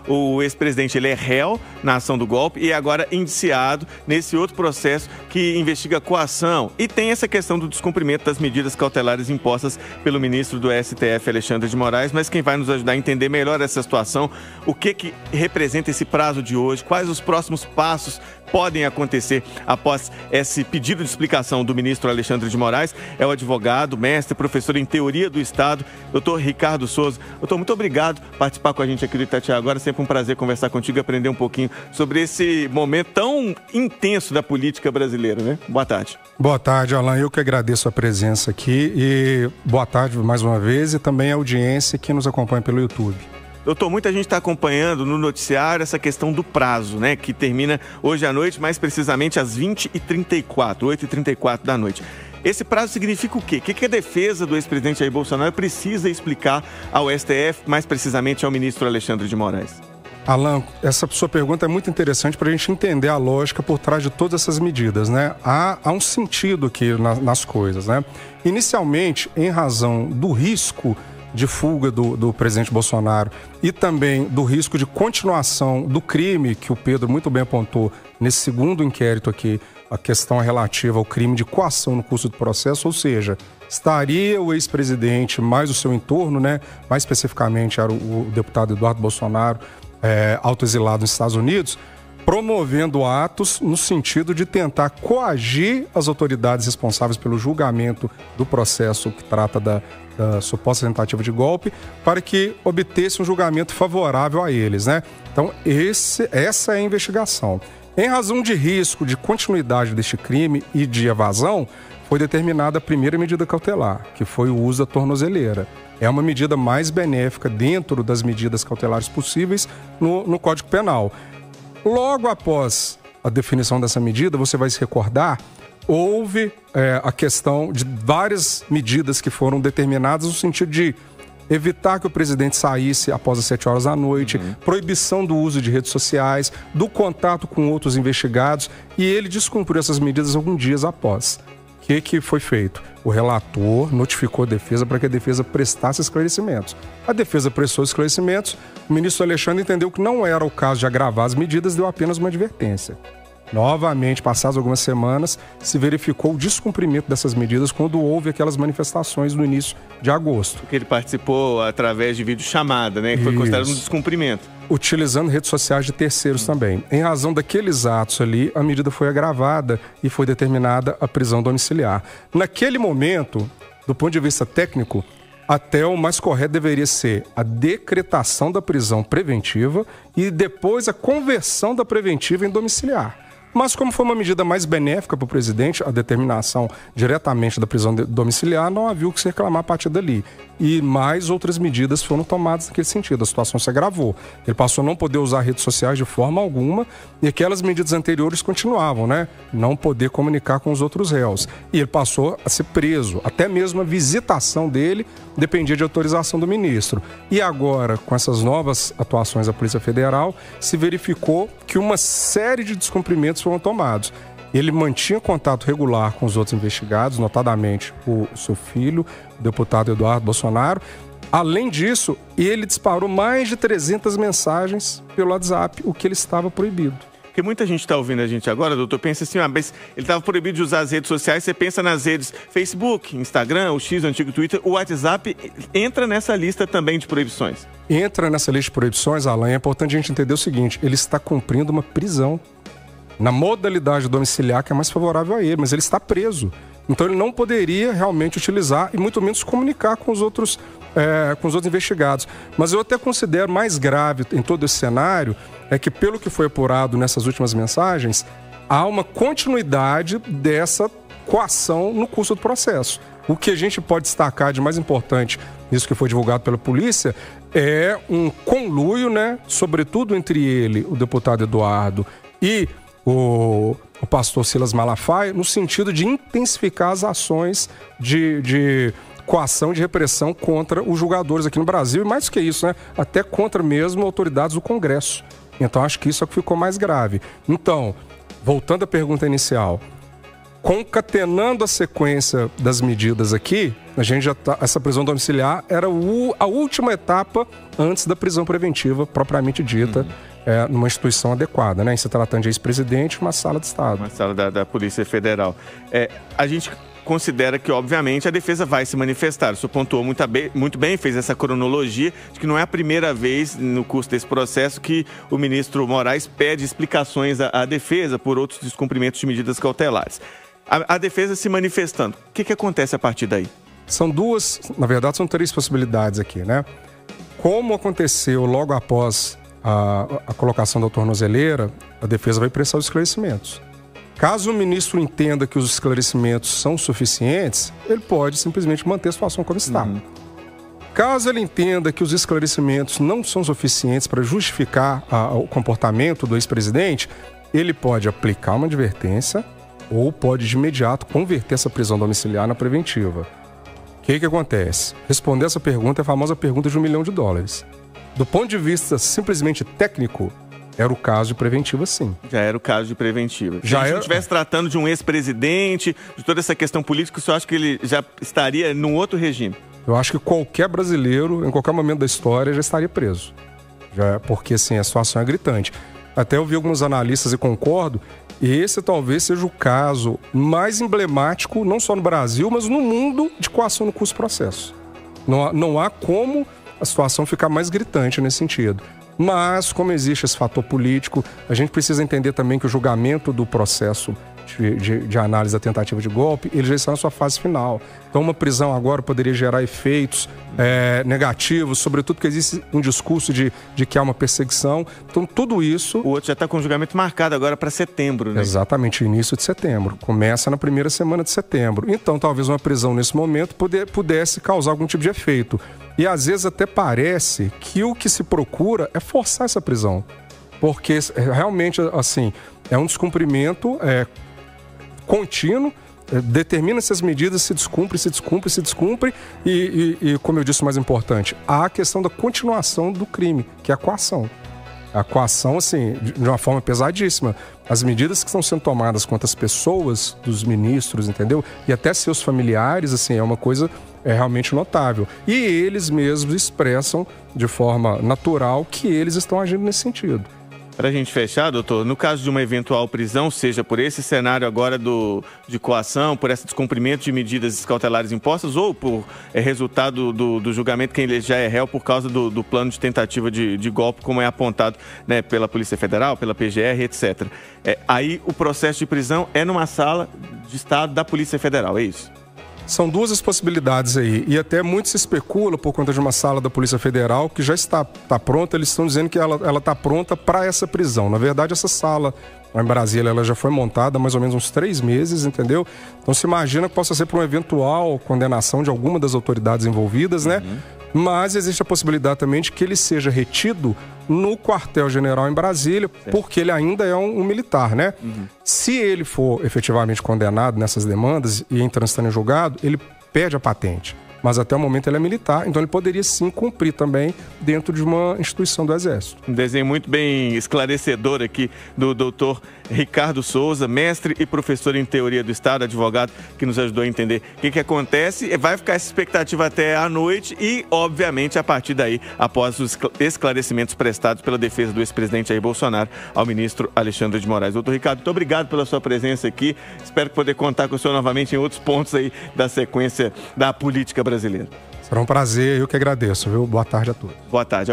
o ex-presidente ele é réu na ação do golpe e agora indiciado nesse outro processo que investiga coação. E tem essa questão do descumprimento das medidas cautelares impostas pelo ministro do STF, Alexandre de Moraes. Mas quem vai nos ajudar a entender melhor essa situação, o que representa esse prazo de hoje, quais os próximos passos podem acontecer após esse pedido de explicação do ministro Alexandre de Moraes, é o advogado, mestre, professor em Teoria do Estado, doutor Ricardo Souza. Doutor, muito obrigado por participar com a gente aqui do Itatiaia Agora. Sempre um prazer conversar contigo e aprender um pouquinho sobre esse momento tão intenso da política brasileira, né? Boa tarde. Boa tarde, Alan. Eu que agradeço a presença aqui e boa tarde mais uma vez e também a audiência que nos acompanha pelo YouTube. Doutor, muita gente está acompanhando no noticiário essa questão do prazo, né? Que termina hoje à noite, mais precisamente às 20h34, 8h34 da noite. Esse prazo significa o quê? O que a defesa do ex-presidente Jair Bolsonaro precisa explicar ao STF, mais precisamente ao ministro Alexandre de Moraes? Alan, essa sua pergunta é muito interessante para a gente entender a lógica por trás de todas essas medidas, né? Há um sentido aqui nas coisas, né? Inicialmente, em razão do risco de fuga do presidente Bolsonaro e também do risco de continuação do crime que o Pedro muito bem apontou nesse segundo inquérito aqui, a questão relativa ao crime de coação no curso do processo, ou seja, estaria o ex-presidente mais o seu entorno, né? Mais especificamente era o deputado Eduardo Bolsonaro, autoexilado nos Estados Unidos, promovendo atos no sentido de tentar coagir as autoridades responsáveis pelo julgamento do processo que trata da suposta tentativa de golpe, para que obtesse um julgamento favorável a eles, né? Então, essa é a investigação. Em razão de risco de continuidade deste crime e de evasão, foi determinada a primeira medida cautelar, que foi o uso da tornozeleira. É uma medida mais benéfica dentro das medidas cautelares possíveis no Código Penal. Logo após a definição dessa medida, você vai se recordar, houve a questão de várias medidas que foram determinadas no sentido de evitar que o presidente saísse após as 7 horas da noite, proibição do uso de redes sociais, do contato com outros investigados, e ele descumpriu essas medidas alguns dias após. O que foi feito? O relator notificou a defesa para que a defesa prestasse esclarecimentos. A defesa prestou esclarecimentos, o ministro Alexandre entendeu que não era o caso de agravar as medidas, deu apenas uma advertência. Novamente, passadas algumas semanas, se verificou o descumprimento dessas medidas quando houve aquelas manifestações no início de agosto. Porque ele participou através de videochamada, né? Que foi considerado um descumprimento. Utilizando redes sociais de terceiros também. Em razão daqueles atos ali, a medida foi agravada e foi determinada a prisão domiciliar. Naquele momento, do ponto de vista técnico, até o mais correto deveria ser a decretação da prisão preventiva e depois a conversão da preventiva em domiciliar. Mas como foi uma medida mais benéfica para o presidente, a determinação diretamente da prisão domiciliar, não havia o que se reclamar a partir dali. E mais outras medidas foram tomadas naquele sentido. A situação se agravou. Ele passou a não poder usar redes sociais de forma alguma e aquelas medidas anteriores continuavam, né? Não poder comunicar com os outros réus. E ele passou a ser preso. Até mesmo a visitação dele dependia de autorização do ministro. E agora, com essas novas atuações da Polícia Federal, se verificou que uma série de descumprimentos foram tomados. Ele mantinha contato regular com os outros investigados, notadamente o seu filho, o deputado Eduardo Bolsonaro. Além disso, ele disparou mais de 300 mensagens pelo WhatsApp, o que ele estava proibido. Porque muita gente está ouvindo a gente agora, doutor, pensa assim, mas ele estava proibido de usar as redes sociais, você pensa nas redes Facebook, Instagram, o X, o antigo Twitter, o WhatsApp entra nessa lista também de proibições? Entra nessa lista de proibições, Alan, é importante a gente entender o seguinte, ele está cumprindo uma prisão na modalidade domiciliar que é mais favorável a ele, mas ele está preso. Então ele não poderia realmente utilizar e muito menos comunicar com os outros investigados. Mas eu até considero mais grave em todo esse cenário é que, pelo que foi apurado nessas últimas mensagens, há uma continuidade dessa coação no curso do processo. O que a gente pode destacar de mais importante, isso que foi divulgado pela polícia, é um conluio, né, sobretudo entre ele, o deputado Eduardo, e o pastor Silas Malafaia, no sentido de intensificar as ações de coação, de repressão contra os julgadores aqui no Brasil, e mais do que isso, né, até contra mesmo autoridades do Congresso. Então, acho que isso é o que ficou mais grave. Então, voltando à pergunta inicial, concatenando a sequência das medidas aqui, a gente já tá, essa prisão domiciliar era a última etapa antes da prisão preventiva propriamente dita, numa instituição adequada, né? Em se tratando de ex-presidente, uma sala de Estado. Uma sala da Polícia Federal. A gente considera que, obviamente, a defesa vai se manifestar. O senhor pontuou muito bem, fez essa cronologia, de que não é a primeira vez no curso desse processo que o ministro Moraes pede explicações à defesa por outros descumprimentos de medidas cautelares. A defesa se manifestando, o que acontece a partir daí? Na verdade, são três possibilidades aqui, né? Como aconteceu logo após a colocação da tornozeleira, a defesa vai prestar os esclarecimentos. Caso o ministro entenda que os esclarecimentos são suficientes, ele pode simplesmente manter a situação como está. Caso ele entenda que os esclarecimentos não são suficientes para justificar o comportamento do ex-presidente, ele pode aplicar uma advertência ou pode de imediato converter essa prisão domiciliar na preventiva. O que acontece? Responder essa pergunta é a famosa pergunta de $1 milhão. Do ponto de vista simplesmente técnico, era o caso de preventiva, sim. Já era o caso de preventiva. Se a gente estivesse tratando de um ex-presidente, de toda essa questão política, o senhor acha que ele já estaria num outro regime? Eu acho que qualquer brasileiro, em qualquer momento da história, já estaria preso. Porque, assim, a situação é gritante. Até eu vi alguns analistas e concordo, esse talvez seja o caso mais emblemático, não só no Brasil, mas no mundo, de coação no curso processo. Não há como a situação ficar mais gritante nesse sentido. Mas, como existe esse fator político, a gente precisa entender também que o julgamento do processo de análise da tentativa de golpe, ele já está na sua fase final. Então, uma prisão agora poderia gerar efeitos negativos, sobretudo porque existe um discurso de que há uma perseguição. Então, tudo isso... O outro já está com o julgamento marcado agora para setembro, né? Exatamente, início de setembro. Começa na primeira semana de setembro. Então, talvez uma prisão nesse momento pudesse causar algum tipo de efeito. E às vezes até parece que o que se procura é forçar essa prisão. Porque realmente, assim, é um descumprimento contínuo, determina-se as medidas, se descumpre, e como eu disse, o mais importante, há a questão da continuação do crime, que é a coação. A coação, assim, de uma forma pesadíssima. As medidas que estão sendo tomadas contra as pessoas, dos ministros, entendeu? E até seus familiares, assim, é uma coisa realmente notável. E eles mesmos expressam de forma natural que eles estão agindo nesse sentido. Para a gente fechar, doutor, no caso de uma eventual prisão, seja por esse cenário agora de coação, por esse descumprimento de medidas cautelares impostas ou por resultado do julgamento quem ele já é réu por causa do plano de tentativa de golpe, como é apontado, né, pela Polícia Federal, pela PGR, etc. Aí o processo de prisão é numa sala de Estado da Polícia Federal, é isso? São duas as possibilidades aí, e até muito se especula por conta de uma sala da Polícia Federal que já está pronta. Eles estão dizendo que ela está pronta para essa prisão. Na verdade, essa sala lá em Brasília, ela já foi montada há mais ou menos uns 3 meses, entendeu? Então se imagina que possa ser para uma eventual condenação de alguma das autoridades envolvidas, né? Mas existe a possibilidade também de que ele seja retido no quartel-general em Brasília, porque ele ainda é um militar, né? Se ele for efetivamente condenado nessas demandas e em transitando em julgado, ele perde a patente. Mas até o momento ele é militar, então ele poderia sim cumprir também dentro de uma instituição do Exército. Um desenho muito bem esclarecedor aqui do doutor Ricardo Souza, mestre e professor em Teoria do Estado, advogado, que nos ajudou a entender o que acontece. Vai ficar essa expectativa até à noite e, obviamente, a partir daí, após os esclarecimentos prestados pela defesa do ex-presidente Jair Bolsonaro ao ministro Alexandre de Moraes. Doutor Ricardo, muito obrigado pela sua presença aqui. Espero poder contar com o senhor novamente em outros pontos aí da sequência da política brasileira. Será um prazer, eu que agradeço, viu? Boa tarde a todos. Boa tarde.